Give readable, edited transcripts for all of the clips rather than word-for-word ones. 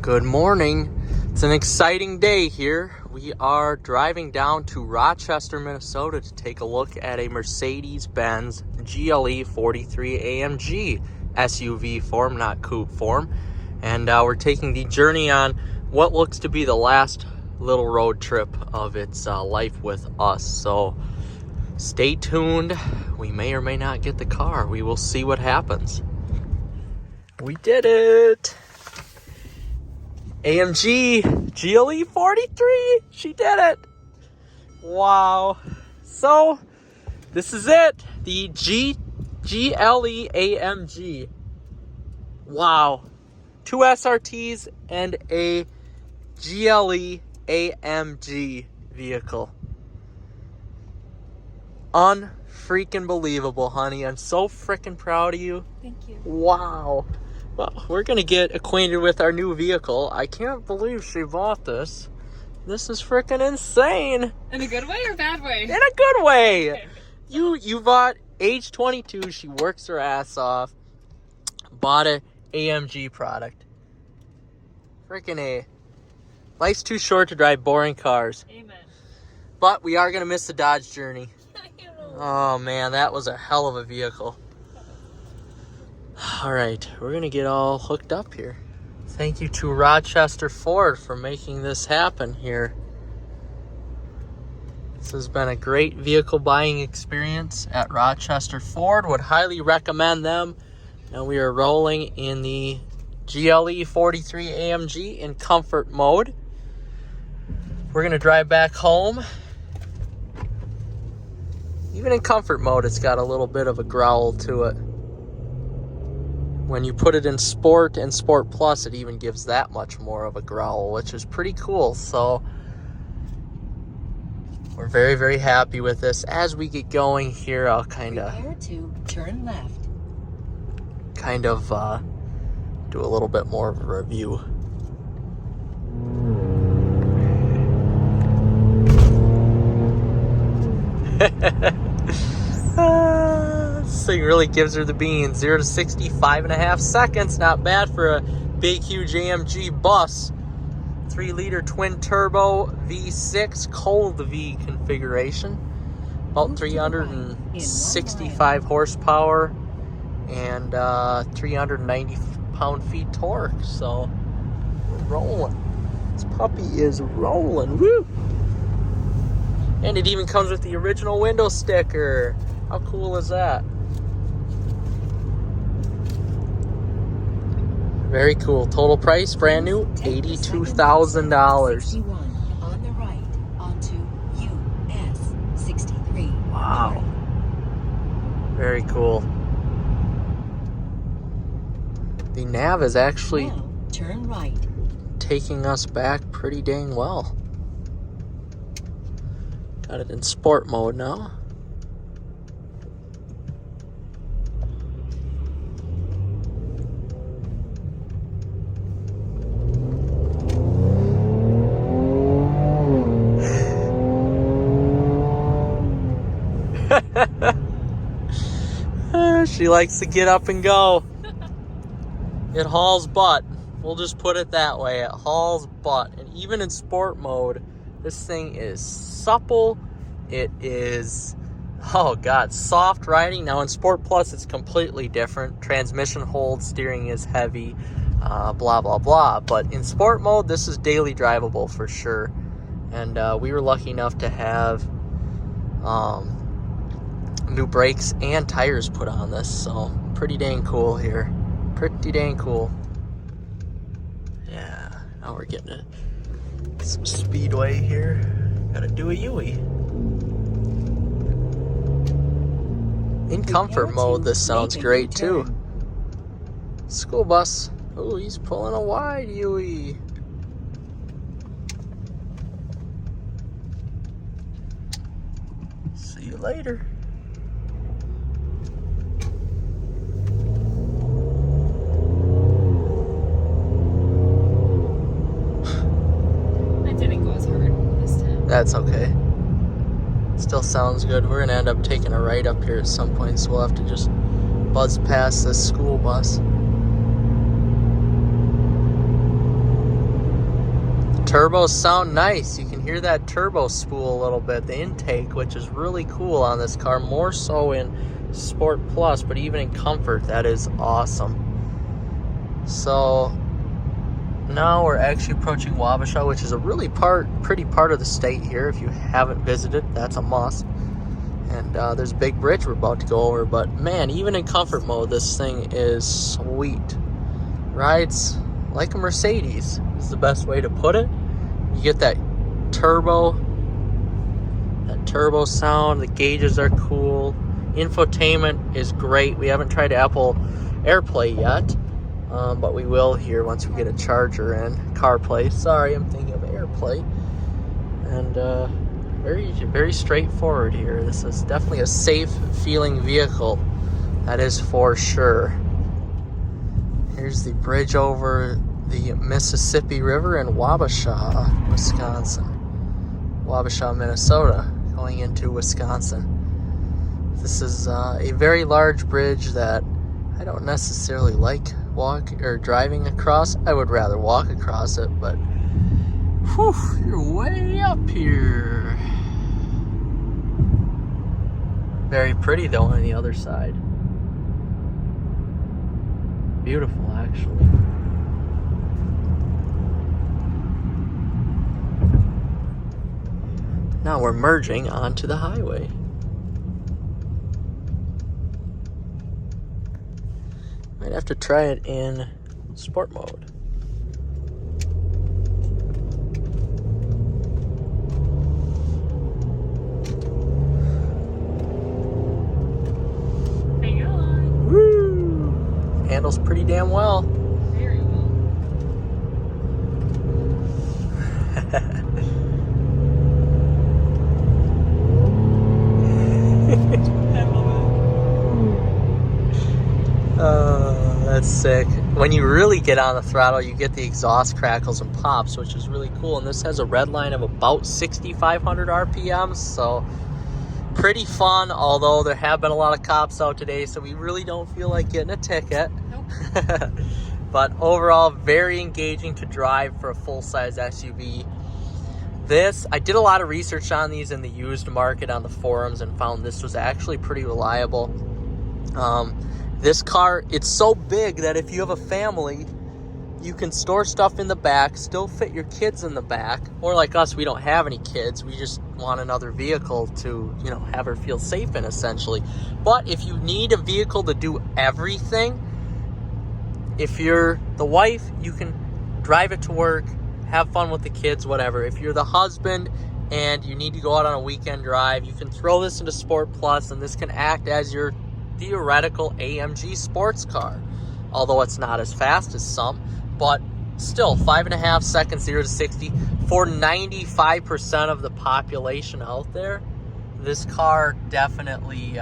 Good morning. It's an exciting day here. We are driving down to Rochester, Minnesota to take a look at a Mercedes-Benz GLE43 AMG SUV form, not coupe form. And we're taking the journey on what looks to be the last little road trip of its life with us. So stay tuned. We may or may not get the car. We will see what happens. We did it. AMG GLE43. She did it. Wow. So this is it. The GLE AMG. Wow. 2 SRTs and a GLE AMG vehicle. Unfreaking believable, honey. I'm so freaking proud of you. Thank you. Wow. Well, we're going to get acquainted with our new vehicle. I can't believe she bought this. This is freaking insane. In a good way or bad way? In a good way. Okay. You bought age 22. She works her ass off. Bought a AMG product. Freaking A. Life's too short to drive boring cars. Amen. But we are going to miss the Dodge Journey. I know. Oh, man, that was a hell of a vehicle. All right, we're going to get all hooked up here. Thank you to Rochester Ford for making this happen here. This has been a great vehicle buying experience at Rochester Ford. Would highly recommend them. And we are rolling in the GLE43 AMG in comfort mode. We're going to drive back home. Even in comfort mode, it's got a little bit of a growl to it. When you put it in Sport and Sport Plus, it even gives that much more of a growl, which is pretty cool. So we're very, very happy with this. As we get going here, I'll kind of turn left. Do a little bit more of a review. This thing really gives her the beans. 0 to 60, 5.5 seconds. Not bad for a big, huge AMG bus. 3-liter twin turbo V6 cold V configuration. About 365 horsepower and 390 pound-feet torque. So we're rolling. This puppy is rolling. Woo! And it even comes with the original window sticker. How cool is that? Very cool. Total price, brand new, $82,000. On the right, onto US 63. Wow. Very cool. The nav is actually Now, turn right. taking us back pretty dang well. Got it in sport mode now. She likes to get up and go. It hauls butt. We'll just put it that way. It hauls butt. And even in sport mode, this thing is supple. It is, oh God, soft riding. Now in Sport Plus, it's completely different. Transmission hold, steering is heavy, blah, blah, blah. But in sport mode, this is daily drivable for sure. And we were lucky enough to have new brakes and tires put on this. So pretty dang cool here. Pretty dang cool. Yeah, now we're getting it. Some speedway here. Gotta do a Yui. In comfort mode, this sounds great too. School bus. Oh, he's pulling a wide Yui. See you later. That's okay. Still sounds good. We're gonna end up taking a right up here at some point, so we'll have to just buzz past this school bus. Turbos sound nice. You can hear that turbo spool a little bit, the intake, which is really cool on this car, more so in Sport Plus, but even in Comfort, that is awesome. So now we're actually approaching Wabasha, which is a really pretty part of the state here. If you haven't visited, that's a must. And there's a big bridge we're about to go over, but man, even in Comfort mode, this thing is sweet. Rides like a Mercedes is the best way to put it. You get that turbo sound. The gauges are cool. Infotainment is great. We haven't tried Apple AirPlay yet, but we will here once we get a charger in. CarPlay. Sorry, I'm thinking of AirPlay. And very, very straightforward here. This is definitely a safe feeling vehicle. That is for sure. Here's the bridge over the Mississippi River in Wabasha, Wisconsin. Wabasha, Minnesota, going into Wisconsin. This is a very large bridge that I don't necessarily like driving across. I would rather walk across it, but whew, you're way up here. Very pretty though on the other side. Beautiful, actually. Now we're merging onto the highway. Might have to try it in sport mode. Hang on. Woo! Handles pretty damn well. Very well. Oh, that's sick. When you really get on the throttle, you get the exhaust crackles and pops, which is really cool. And this has a red line of about 6,500 RPMs, so pretty fun, although there have been a lot of cops out today, so we really don't feel like getting a ticket. Nope. But overall, very engaging to drive for a full-size SUV. I did a lot of research on these in the used market on the forums and found this was actually pretty reliable. This car, it's so big that if you have a family, you can store stuff in the back, still fit your kids in the back. Or like us, we don't have any kids. We just want another vehicle to, have her feel safe in, essentially. But if you need a vehicle to do everything, if you're the wife, you can drive it to work, have fun with the kids, whatever. If you're the husband and you need to go out on a weekend drive, you can throw this into Sport Plus, and this can act as your theoretical AMG sports car, although it's not as fast as some, but still 5.5 seconds 0 to 60 for 95% of the population out there. This car definitely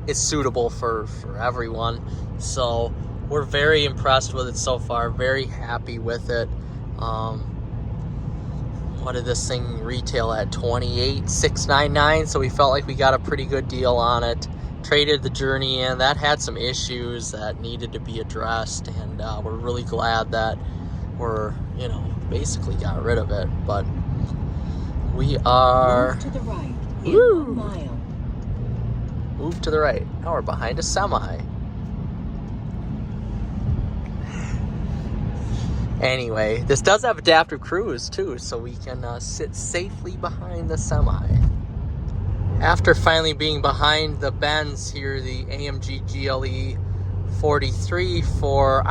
is suitable for everyone, so we're very impressed with it so far, very happy with it. What did this thing retail at? $28,699, so we felt like we got a pretty good deal on it. Traded the Journey in. That had some issues that needed to be addressed, and we're really glad that we're, basically got rid of it. But we are... Move to the right in Woo! 1 mile. Move to the right. Now we're behind a semi. Anyway, this does have adaptive cruise too, so we can sit safely behind the semi. After finally being behind the Benz here, the AMG GLE43 for,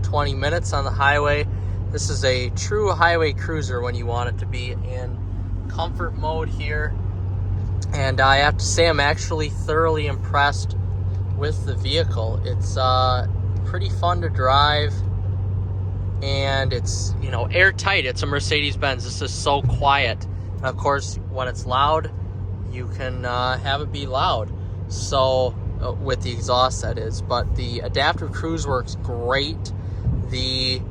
20 minutes on the highway. This is a true highway cruiser when you want it to be in comfort mode here. And I have to say I'm actually thoroughly impressed with the vehicle. It's pretty fun to drive. And it's, airtight. It's a Mercedes-Benz. This is so quiet. And of course, when it's loud, you can have it be loud. So, with the exhaust, that is. But the adaptive cruise works great. The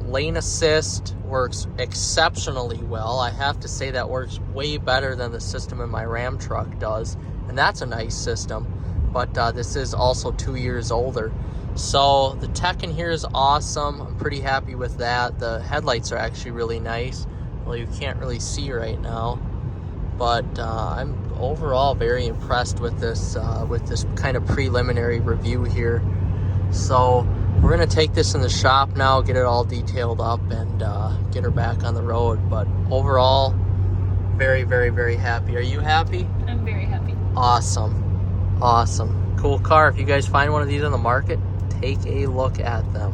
lane assist works exceptionally well. I have to say that works way better than the system in my Ram truck does. And that's a nice system. But this is also 2 years older. So the tech in here is awesome. I'm pretty happy with that. The headlights are actually really nice. Well, you can't really see right now, but I'm overall very impressed with this kind of preliminary review here. So we're gonna take this in the shop now, get it all detailed up, and get her back on the road. But overall, very, very, very happy. Are you happy? I'm very happy. Awesome. Awesome. Cool car. If you guys find one of these on the market, take a look at them.